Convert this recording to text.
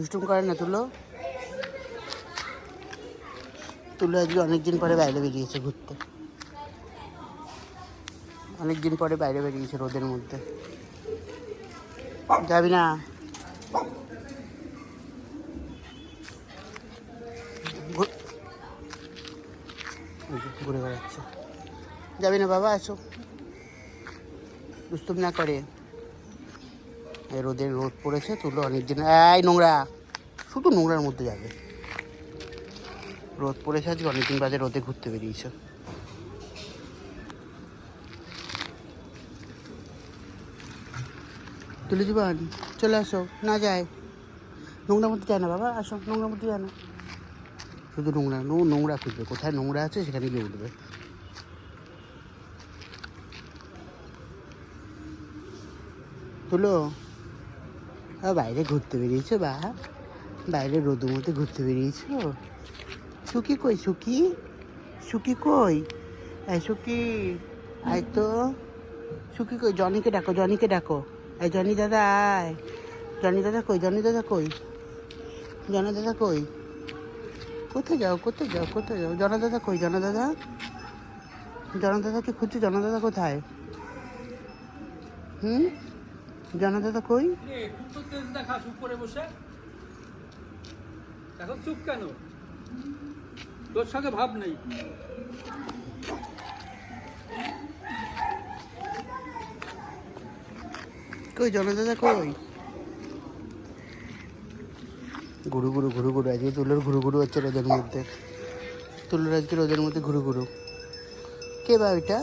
দুষ্টুম করে না তুলো। তুলো আজকে অনেকদিন পরে বাইরে বেরিয়েছে ঘুরতে, অনেকদিন পরে বাইরে বেরিয়েছে রোদের মধ্যে। যাবি না? ঘুরে বেড়াচ্ছে। যাবি না বাবা? আসো, দুষ্টুম না করে। রোদ পড়েছে, তুলো অনেকদিন। এই নোংরা, শুধু নোংরার মধ্যে যাবে। রোদ পড়েছে আজকে, অনেকদিন বাদে রোদে ঘুরতে বেরিয়েছে। তুলে জীবন চলে আসো, না যায়, নোংরার মধ্যে যায় না বাবা, আসো, নোংরার মধ্যে যায় না। শুধু নোংরা খুঁজবে, কোথায় নোংরা আছে সেখানে গিয়ে উঠবে। তুলো বাইরে ঘুরতে বেরিয়েছো বা? বাইরে রোদের মধ্যে ঘুরতে বেরিয়েছো? সুখী কই? সুখী কই? সুখী আয় তো। সুখী কই? জনিকে ডাকো। এই জনি দাদা আয়। জনি দাদা কই? জনি দাদা কই? কোথায় যাও? জনা দাদা কই? জনা দাদাকে খুঁজছো? জনা দাদা কোথায়? জনা দাদা কই? এখন চুপ কেন? তোর সঙ্গে ভাব নেই। কই জনা দাদা কই? ঘুরু আজকে তুলোর ঘুরু হচ্ছে রোদের মধ্যে। তুলোর আজকে রোদের মধ্যে ঘুরু। কে বা ওইটা?